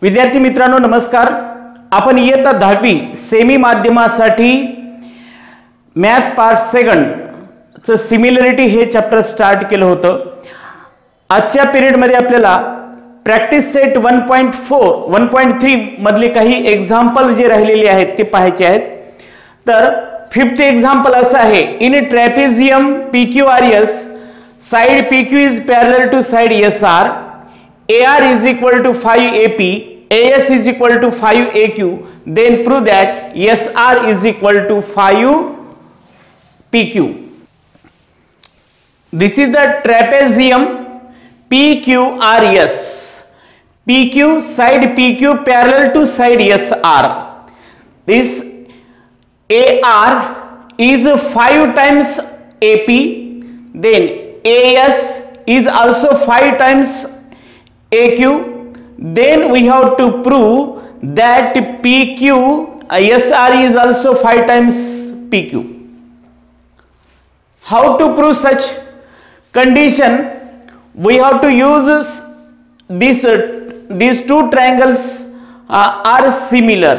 विद्यार्थी मित्रांनो नमस्कार। आपण इयत्ता 10वी सेमी माध्यमासाठी मॅथ पार्ट सेकंड च सिमिलरिटी हे चॅप्टर स्टार्ट केलं होतं। आजच्या पिरियड मध्ये आपल्याला प्रॅक्टिस सेट 1.4 1.3 मधले काही एग्जांपल जे राहिलेले आहेत ते पाहायचे आहेत। तर फिफ्थ एग्जांपल असं आहे, in trapezium PQRS side PQ is parallel to side SR, AR is equal to 5AP, AS is equal to 5AQ, then prove that SR is equal to 5PQ. This is the trapezium PQRS. PQ side PQ parallel to side SR. This AR is 5 times AP, then AS is also 5 times AQ. Then we have to prove that PQ SR is also 5 times PQ. How to prove such condition? We have to use these two triangles are similar.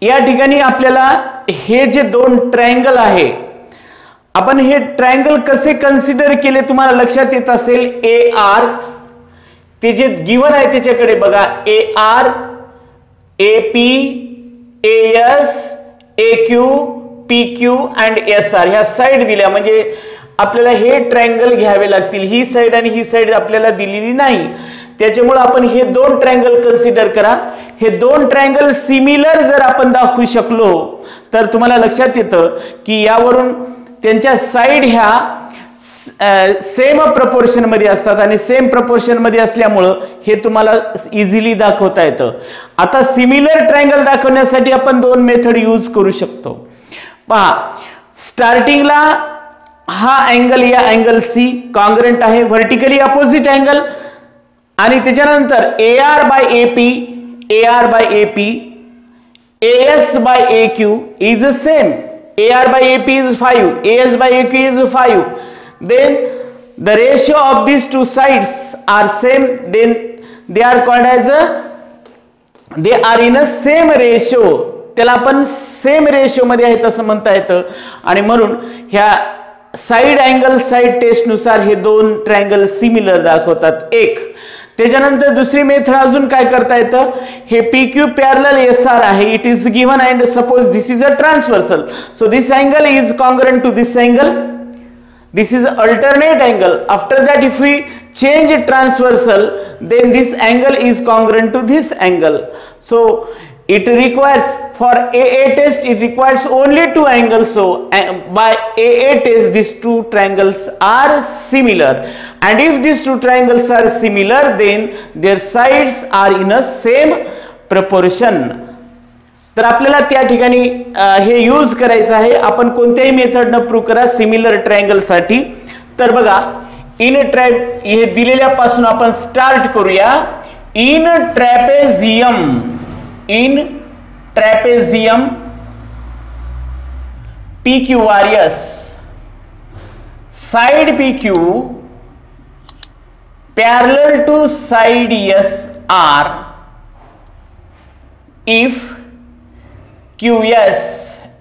या ठिकाणी आपल्याला हे जे दोन triangle आहे, आपण हे triangle कसे कन्सिडर केले तुम्हाला लक्षात येत असेल। AR ते जे गिवन आहे त्याच्याकडे बघा, AR AP AS AQ PQ and SR ह्या साइड दिल्या, म्हणजे आपल्याला हे ट्रायंगल घ्यावे लागतील। ही साइड आणि ही साइड आपल्याला दिलेली नाही, त्याच्यामुळे आपण हे दोन ट्रायंगल कन्सिडर करा। हे दोन ट्रायंगल सिमिलर जर आपण दाखवू शकलो तर तुम्हाला लक्षात येतं की यावरून त्यांच्या साइड ह्या सेम प्रपोर्शन मध्ये असतात आणि सेम प्रपोर्शन मध्ये असल्यामुळे हे तुम्हाला इझिली दाखवता येतं। आता सिमिलर ट्रायंगल दाखवण्यासाठी आपण दोन मेथड यूज करू शकतो। पहा, स्टार्टिंगला हा अँगल या अँगल C कॉन्ग्रंट आहे, व्हर्टिकली अपोजिट अँगल, आणि त्याच्यानंतर AR by AP AS by AQ is same. AR by AP is 5, AS by AQ is 5. Then the ratio of these two sides are same. Then they are called as they are in a same ratio. त्याला आपण same ratio मध्ये आहेत असं म्हणता येतं, आणि म्हणून ह्या साइड अँगल साइड टेस्ट नुसार हे दोन ट्रायंगल सिमिलर दाखवतात। एक त्याच्यानंतर दुसरी मेथड अजून काय करता येतं, हे PQ पॅरलल SR आहे, it is given and suppose this is a transversal, so this angle is congruent to this angle, this is alternate angle. After that if we change transversal, then this angle is congruent to this angle. So it requires for AA test it requires only two angles. So by AA test these two triangles are similar, and if these two triangles are similar then their sides are in a same proportion. तर आपल्याला त्या ठिकाणी हे use करायचं आहे। आपण कोणत्याही मेथडनं prove करा सिमिलर ट्रायंगल साठी। तर बघा, इन ट्रॅप हे दिलेल्यापासून आपण स्टार्ट करूया। In trapezium PQRS side PQ parallel to side SR if QS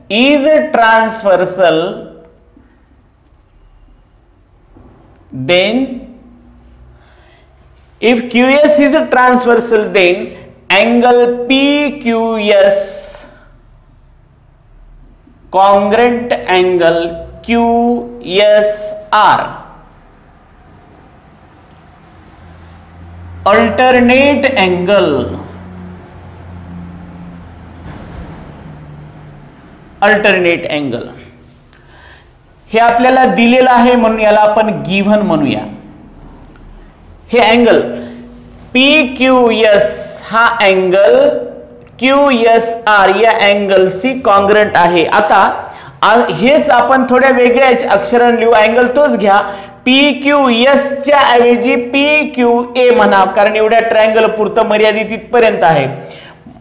is transversal, then if QS is transversal then angle PQS congruent angle QSR, alternate angle हे आपल्याला दिलेलं आहे म्हणून याला आपण गिव्हन म्हणूया। हे अँगल PQS हा अँगल QSR या अँगलशी कॉन्ग्रंट आहे। आता हेच आपण थोड्या वेगळ्या अक्षराने लिहू, अँगल तोच घ्या, PQS च्या ऐवजी PQA म्हणा, कारण एवढ्या ट्रायंगल पुरतं मर्यादित इथपर्यंत आहे।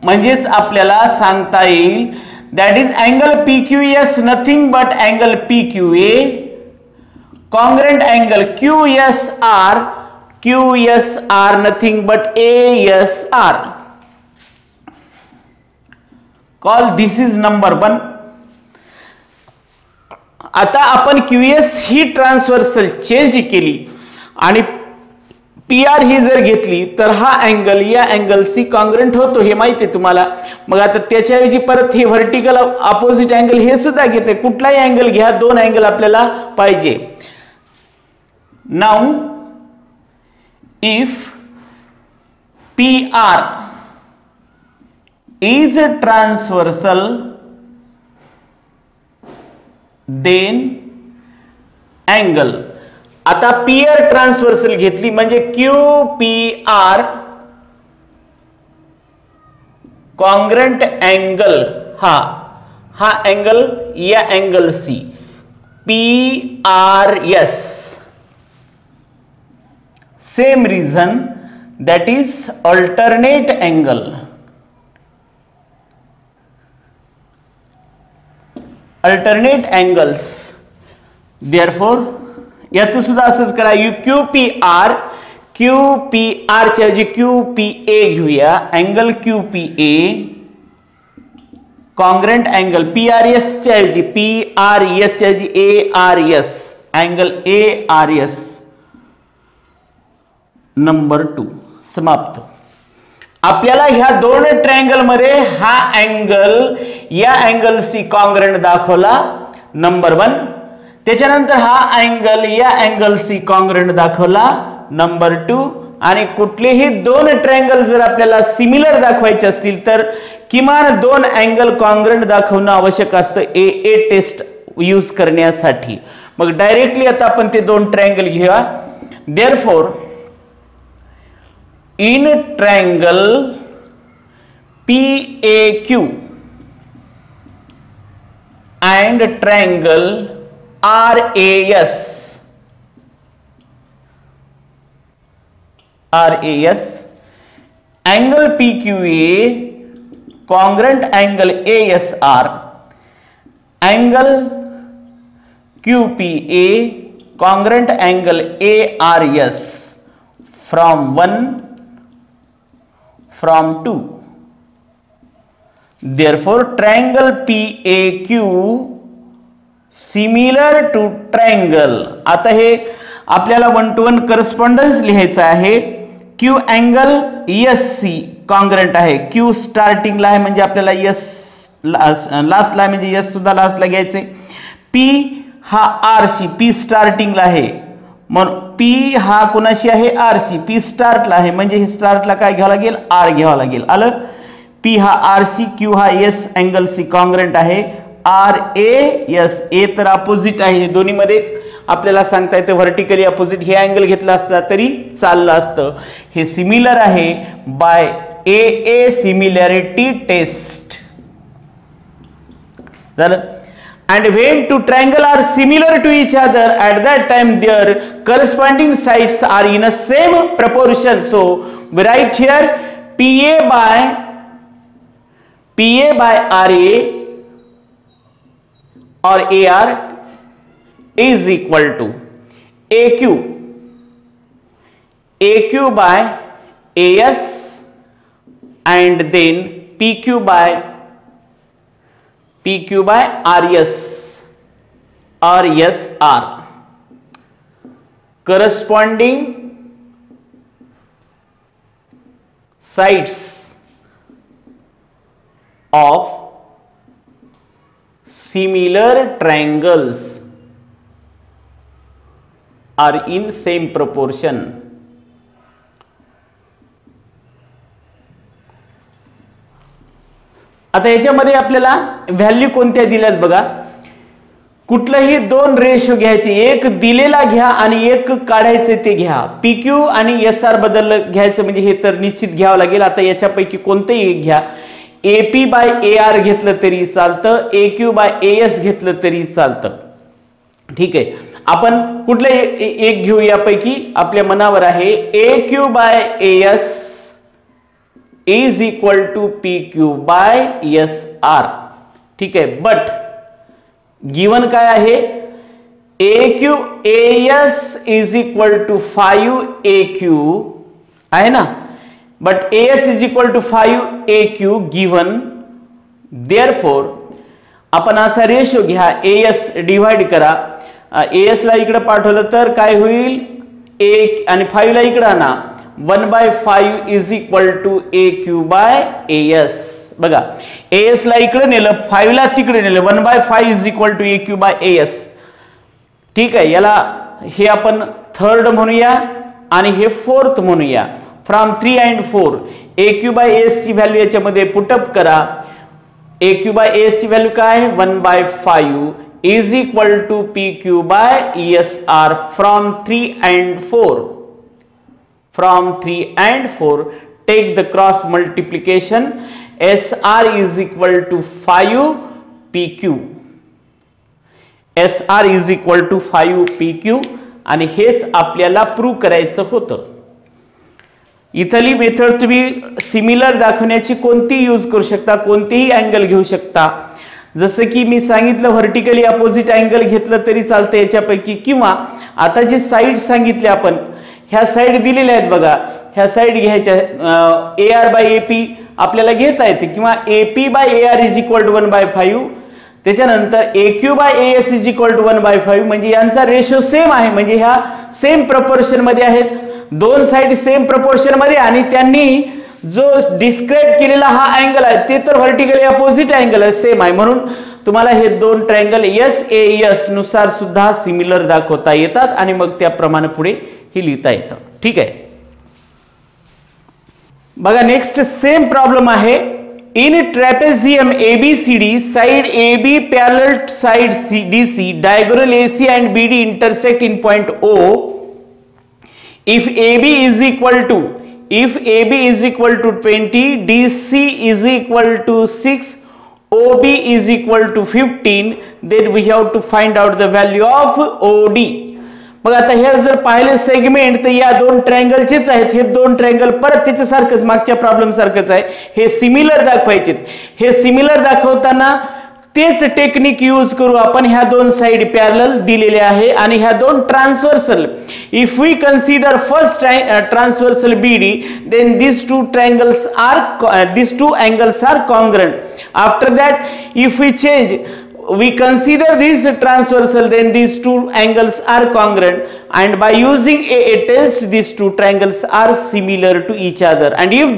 म्हणजेच आपल्याला सांगता येईल that is angle PQS nothing but angle PQA congruent angle QSR QSR nothing but ASR. Call this is number 1. आता आपण QS ही ट्रान्सव्हर्सल चेंज केली आणि PR ही जर घेतली तर हा अँगल या अँगलशी कॉन्ग्रंट होतो, हे माहिती आहे तुम्हाला. मग आता त्याच्याऐवजी परत हे व्हर्टिकल अपोजिट अँगल हे सुद्धा घेते. कुठलाही अँगल घ्या, 2 अँगल आपल्याला पाहिजे. Now if PR is transversal then angle. आता PR ट्रान्सव्हर्सल घेतली म्हणजे QPR कॉन्ग्रंट अँगल हा अँगल या अँगल सी PRS. Same reason that is alternate angle. Alternate angles. Therefore याचं सुद्धा असंच करा. QPR च्या ऐवजी QPA घेऊया. Angle QPA congruent angle PRS च्या ऐवजी PRS च्या ऐवजी ARS अँगल ARS नंबर 2 समाप्त. आपल्याला ह्या 2 ट्रायंगल मध्ये हा अँगल या अँगल सी कॉन्ग्रंट दाखवला नंबर 1. त्याच्यानंतर हा अँगल या अँगल सी कॉन्ग्रंट दाखवला नंबर 2. आणि कुठलेही 2 ट्रायंगल जर आपल्याला सिमिलर दाखवायचे असतील तर किमान 2 अँगल कॉन्ग्रंट दाखवणं आवश्यक असतं AA टेस्ट यूज करण्यासाठी. मग डायरेक्टली आता आपण ते 2 ट्रायंगल घेऊया. Therefore in triangle PAQ and triangle RAS angle PQA congruent angle ASR angle QPA congruent angle ARS from 2. Therefore triangle PAQ similar to triangle. आता हे आपल्याला 1-to-1 करस्पॉन्डन्स लिहायचं आहे. Q अँगल SC कॉन्ग्रंट आहे. Q स्टार्टिंगला आहे म्हणजे आपल्याला S लास्टला आहे म्हणजे S सुद्धा लास्टला घ्यायचे. P हा RC P स्टार्टिंगला आहे म्हणून P हा कुणाशी आहे RC P स्टार्टला आहे म्हणजे हे स्टार्टला काय घ्यावं लागेल R घ्यावं लागेल. आलं. P हा RC Q हा S अँगल C कॉन्ग्रंट आहे. RAS A तर अपोजिट आहे. हे दोन्ही मध्ये आपल्याला सांगता येतं व्हर्टिकली अपोजिट हे अँगल घेतला असता तरी चाललं असतं. हे सिमिलर आहे बाय AA सिमिलॅरिटी टेस्ट. झालं. And when two triangles are similar to each other, at that time their corresponding sides are in a same proportion. So we write here PA by RA or AR is equal to AQ by AS and then PQ by RSR. Corresponding sides of similar triangles are in same proportion. आता याच्यामध्ये आपल्याला value कोणत्या दिल्यात बघा. कुठलाही 2 ratio घ्यायचे. एक दिलेला घ्या आणि एक काढायचे ते घ्या. PQ आणि SR बदल घ्यायचं म्हणजे हे तर निश्चित घ्यावं लागेल. आता याच्यापैकी कोणतेही एक घ्या. AP बाय AR घेतलं तरी चालतं. AQ बाय AS घेतलं तरी चालतं. ठीक आहे. आपण कुठलं एक घेऊ यापैकी आपल्या मनावर आहे. AQ by AS is equal to PQ by SR. ठीक आहे. बट गिवन काय आहे AQ AS is equal to 5 AQ आहे ना, but AS is equal to 5 AQ गिवन. देअरफॉर आपण असा रेशो घ्या, AS डिवाइड करा, AS ला इकडे पाठवलं तर काय होईल, 1 आणि 5 ला इकडे आणा, 1/5 is equal to AQ by AS. बघा AS ला इकडे नेलं, 5 ला तिकडे नेलं, 1/5 is equal to AQ by AS. ठीक आहे, याला हे आपण थर्ड म्हणूया आणि हे फोर्थ म्हणूया. From 3 and 4 AQ by AS ची व्हॅल्यू याच्यामध्ये पुटअप करा. AQ बाय AS ची व्हॅल्यू काय, 1/5 is equal to PQ by ESR from 3 and 4. From 3 and 4 take the cross multiplication, SR is equal to 5 PQ. SR is equal to 5 PQ आणि हेच आपल्याला prove करायचं होतं. इथली मेथड तुम्ही सिमिलर दाखवण्याची कोणती यूज करू शकता, कोणतेही अँगल घेऊ शकता. जसं की मी सांगितलं व्हर्टिकली अपोजिट अँगल घेतलं तरी चालतं याच्यापैकी, किंवा आता जे साइड सांगितले आपण, ह्या साइड दिलेल्या आहेत बघा, ह्या साइड घ्यायच्या, AR बाय AP आपल्याला घेता येते, किंवा AP by AR is equal to 1/5. त्याच्यानंतर AQ by AS is equal to 1/5. म्हणजे यांचा रेशो सेम आहे, म्हणजे ह्या सेम प्रपोर्शन मध्ये आहेत, दोन साइड सेम प्रपोर्शन मध्ये, आणि त्यांनी जो डिस्क्राइब केलेला हा अँगल आहे ते तर व्हर्टिकली अपोजिट अँगल आहे, सेम आहे. म्हणून तुम्हाला हे दोन ट्रायंगल SAS नुसार सुद्धा सिमिलर दाखवता येतात आणि मग त्याप्रमाणे पुढे हे लिहिता येतं. ठीक आहे, बघा नेक्स्ट सेम प्रॉब्लेम आहे. In trapezium ABCD side AB parallel side DC diagonal AC and BD intersect in point O. If AB is equal to 20, DC is equal to 6, OB is equal to 15, then we have to find out the value of OD. मग आता हे जर पाहिले segment तर या दोन ट्रायंगलचेच आहेत, हे दोन ट्रायंगल परत त्याच्यासारखंच मागच्या प्रॉब्लेम सारखंच आहे, हे सिमिलर दाखवायचे. हे सिमिलर दाखवताना तेच टेक्निक यूज करू आपण. ह्या दोन साइड पॅरलल दिलेले आहे आणि ह्या दोन transversal. If we consider first transversal BD, then these two angles are congruent. After that, if we consider this transversal, then these two angles are congruent, and by using a test, these two triangles are similar to each other. And if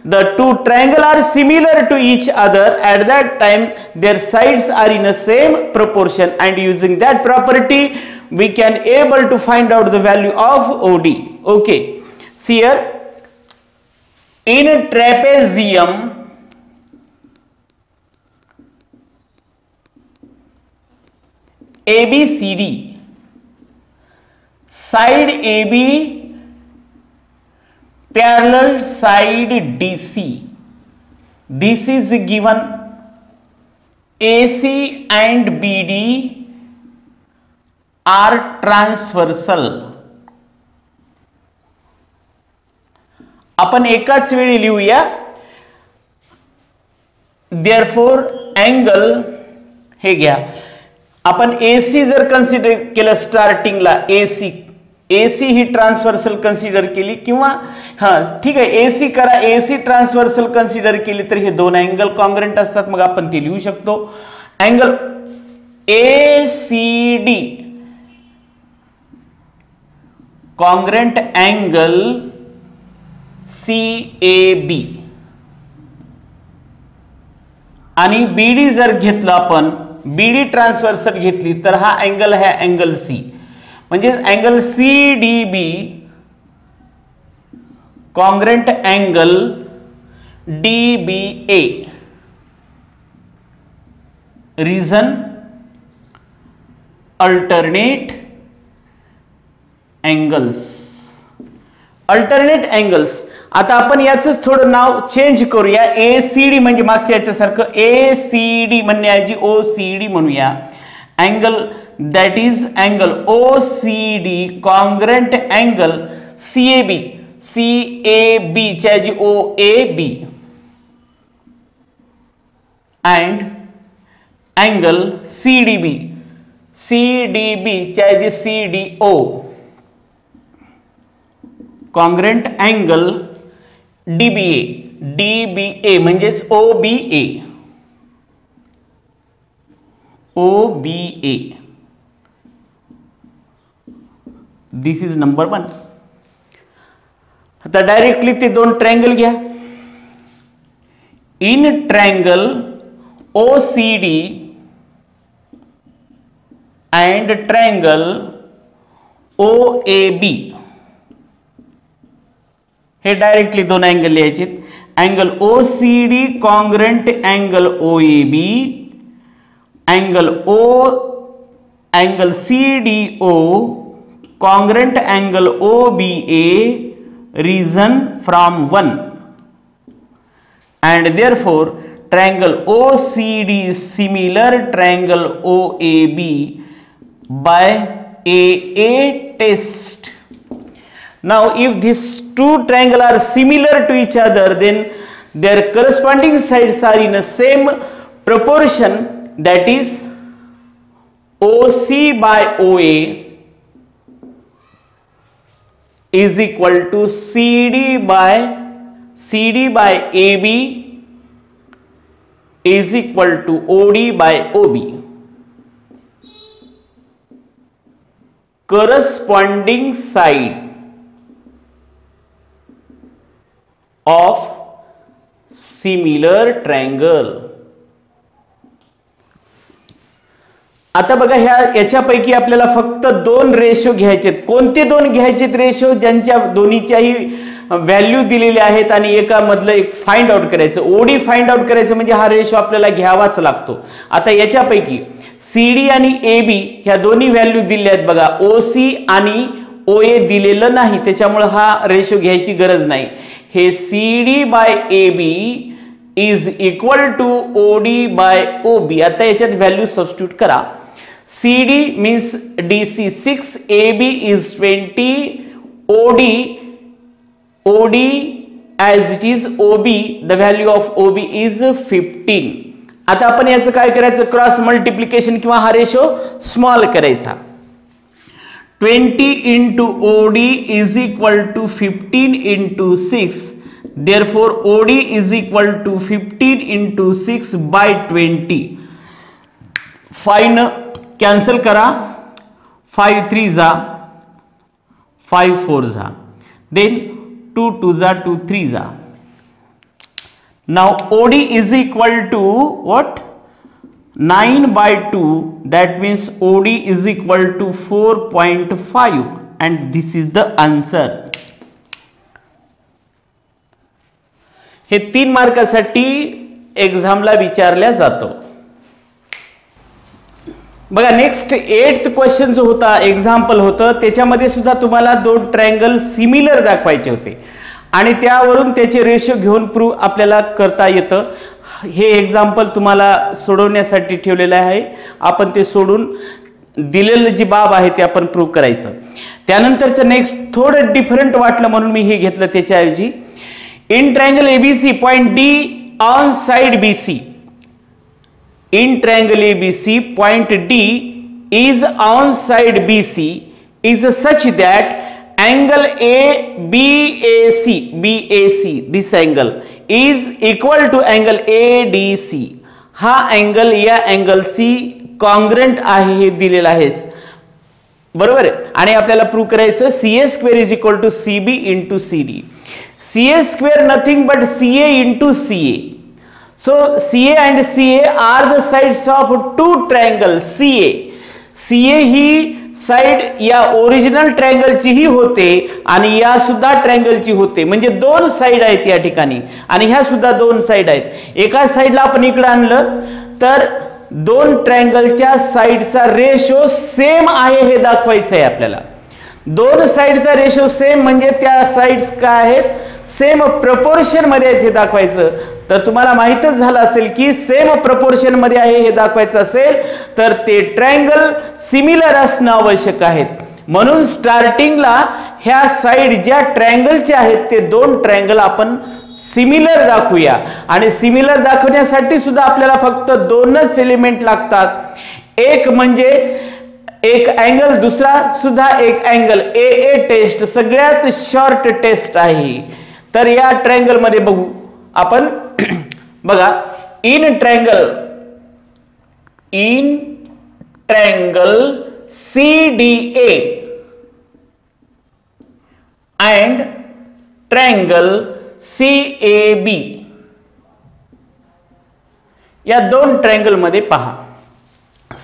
the two triangles are similar to each other, at that time their sides are in the same proportion, and using that property we can able to find out the value of OD. Okay, see here, in trapezium ABCD, side AB parallel side DC, this is given. AC and BD are transversal. आपण एकाच वेळी लिहूया. therefore angle, हे घ्या आपण AC जर consider केलं स्टार्टिंगला, AC ही ट्रान्सव्हर्सल कन्सिडर केली, किंवा हा ठीक आहे AC करा, AC ट्रान्सव्हर्सल कन्सिडर केली तर हे दोन अँगल कॉन्ग्रंट असतात. मग आपण ते लिहू शकतो. Angle ACD congruent angle CAB, आणि BD जर घेतलं आपण, BD ट्रान्सव्हर्सल घेतली तर हा अँगल आहे अँगल C. म्हणजे angle CDB congruent angle DBA. Reason alternate angles. Alternate angles. आता आपण याच थोडं नाव चेंज करूया. ACD म्हणजे मागच्या याच्यासारखं ACD म्हणण्याऐवजी OCD म्हणूया. Angle that is angle OCD congruent angle CAB च्या ऐवजी OAB and angle CDB CDB चाहे CDO, कॉन्ग्रंट अँगल DBA म्हणजेच OBA, दिस इज नंबर 1. आता डायरेक्टली ते दोन ट्रायंगल घ्या. In triangle OCD and triangle OAB, हे डायरेक्टली दोन अँगल लिहायचे. Angle OCD congruent angle OAB, angle CDO congruent angle OBA, reason from 1, and therefore triangle OCD is similar triangle OAB by AA test. Now if these two triangles are similar to each other, then their corresponding sides are in the same proportion, that is OC by OA is equal to CD by AB is equal to OD by OB. Corresponding side of similar triangle. आता बघा याच्यापैकी आपल्याला फक्त दोन ratio घ्यायचे. कोणते दोन घ्यायचे ratio? ज्यांच्या दोन्हीच्याही व्हॅल्यू दिलेले आहेत आणि एका मधलं एक फाइंड आउट करायचं. ओडी फाइंड आउट करायचं म्हणजे हा रेशो आपल्याला घ्यावाच लागतो. आता याच्यापैकी CD आणि AB ह्या दोन्ही व्हॅल्यू दिल्या आहेत बघा. OC आणि OA दिलेलं नाही, त्याच्यामुळे हा रेशो घ्यायची गरज नाही. हे CD by AB is equal to OD by OB. आता याच्यात व्हॅल्यू सबस्टिट्यूट करा. CD means DC 6, AB is 20, OD as it is OB, the value of OB is 15. आता आपण याचं काय करायचं? क्रॉस मल्टिप्लिकेशन किंवा हा रेशो स्मॉल करायचा. 20 into OD is equal to 15 into 6. Therefore OD is equal to 15 into 6 by 20. 5 cancel करा. 5 3 जा, 5 4 जा, then 2 2 जा, 2 3 जा. Now OD is equal to what? 9 by 2. That means OD is equal to 4.5, and this is the answer. हे 3 मार्कासाठी एक्झामला विचारल्या जातो. बघा next 8th question जो होता, एक्झाम्पल होतं, त्याच्यामध्ये सुद्धा तुम्हाला दोन ट्रायंगल सिमिलर दाखवायचे होते आणि त्यावरून त्याचे रेशो घेऊन प्रूव्ह आपल्याला करता येतं. हे एक्झाम्पल तुम्हाला सोडवण्यासाठी ठेवलेलं आहे. आपण ते सोडून दिलेलं जी बाब आहे ते आपण प्रूव्ह करायचं. त्यानंतरचं नेक्स्ट थोडं डिफरंट वाटलं म्हणून मी हे घेतलं. त्याच्याऐवजी in triangle ABC point D on side BC, in triangle ABC point D is on side BC is such that angle BAC this angle is equal to angle ADC. हा angle या angle C congruent आहे हे दिलेला आहे बरोबर. आणि आपल्याला prove करायचं CA square is equal to CB into CD. CA square nothing but CA into CA. So CA and CA are the sides of two triangles. CA he side या original triangle ची ही होते आणि या सुद्धा triangle ची होते. म्हणजे दोन साइड आहेत या ठिकाणी आणि ह्या सुद्धा दोन साइड आहेत. एका साइडला आपण इकडे आणलं तर दोन ट्रायंगलच्या साइडचा रेशो सेम आहे हे दाखवायचं आहे आपल्याला. दोन साइडचा रेशो सेम म्हणजे त्या साइड्स काय आहेत? सेम प्रपोर्शन मध्ये आहेत हे दाखवायचं. तर तुम्हाला माहितच झालं असेल की सेम प्रपोर्शन मध्ये आहे हे दाखवायचं असेल तर ते ट्रायंगल सिमिलर असणं आवश्यक आहे. म्हणून स्टार्टिंगला ह्या साइड ज्या ट्रायंगलचे आहेत ते दोन ट्रायंगल आपण सिमिलर दाखवूया. आणि सिमिलर दाखवण्यासाठी सुद्धा आपल्याला फक्त दोनच एलिमेंट लागतात. एक म्हणजे एक अँगल, दुसरा सुद्धा एक अँगल, ए टेस्ट सगळ्यात शॉर्ट टेस्ट आहे. तर या ट्रायंगल मध्ये बघू आपण बघा, in triangle CDA and triangle CAB, या दोन ट्रायंगल मध्ये पहा,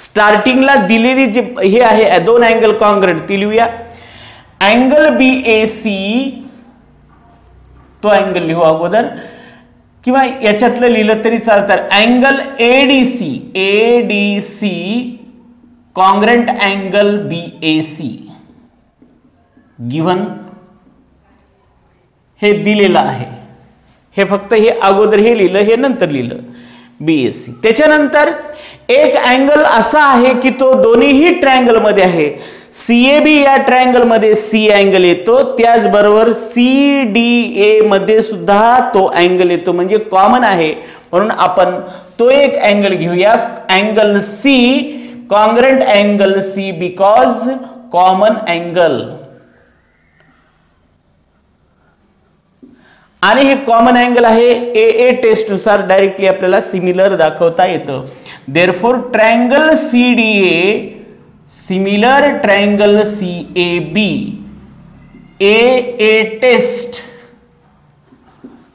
स्टार्टिंगला दिलेली जी हे आहे दोन अँगल कॉन्ग्रंट ती लिहूया. अँगल BAC तो अँगल लिहू अगोदर, किंवा याच्यातलं लिहिलं तरी चालतं. Angle ADC congruent angle BAC given हे दिलेलं आहे. हे फक्त हे अगोदर हे लिहिलं, हे नंतर लिहिलं BAC. त्याच्यानंतर एक अँगल असा आहे की तो दोन्हीही ट्रायंगल मध्ये आहे. CAB या ट्रायंगल मध्ये C अँगल येतो, त्याचबरोबर CDA मध्ये सुद्धा तो अँगल येतो, म्हणजे कॉमन आहे. म्हणून आपण तो एक अँगल घेऊया, angle C, congruent angle C because common angle. आणि हे कॉमन अँगल आहे, ए टेस्ट नुसार डायरेक्टली आपल्याला सिमिलर दाखवता येतं. Therefore triangle CDA similar triangle CAB, A test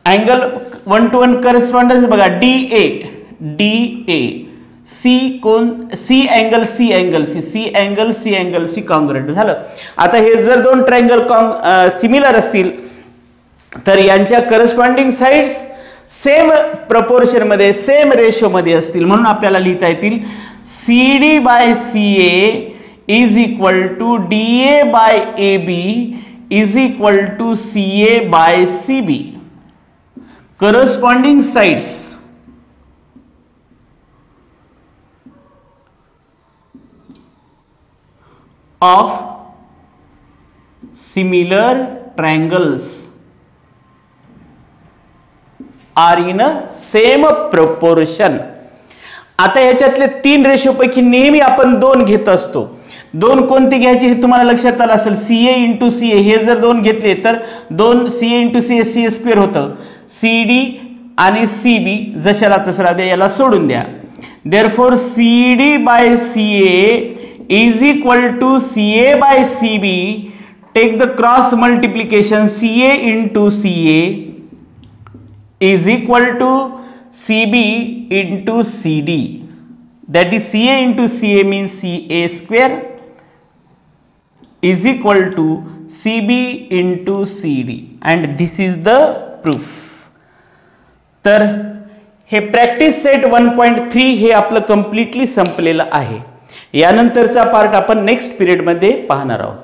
angle 1 to 1 correspondence बघा, DA C कोण, C अँगल C कॉन्ग्रंट झालं. आता हे जर दोन ट्रायंगल सिमिलर असतील तर यांच्या करस्पॉन्डिंग साइड्स सेम प्रपोर्शन मध्ये, सेम रेशो मध्ये असतील. म्हणून आपल्याला लिहिता येतील CD by CA is equal to DA by AB is equal to CA by CB. Corresponding sides of similar triangles are in a same proportion. आता याच्यातले तीन रेशो पैकी नेहमी आपण दोन घेत असतो. दोन कोणती घ्यायची हे तुम्हाला लक्षात आलं असेल. CA इंटू CA हे जर दोन घेतले तर दोन CA into CA CA square होतं. CD आणि CB जशाला तसं द्या, याला सोडून द्या. Therefore CD by CA is equal to CA by CB. Take the cross multiplication, CA into CA is equal to CB into CD, that is CA into CA means CA square is equal to CB into CD, and this is the proof. तर हे practice set 1.3 हे आपलं completely संपलेलं आहे. यानंतरचा part आपण next period मध्ये पाहणार आहोत.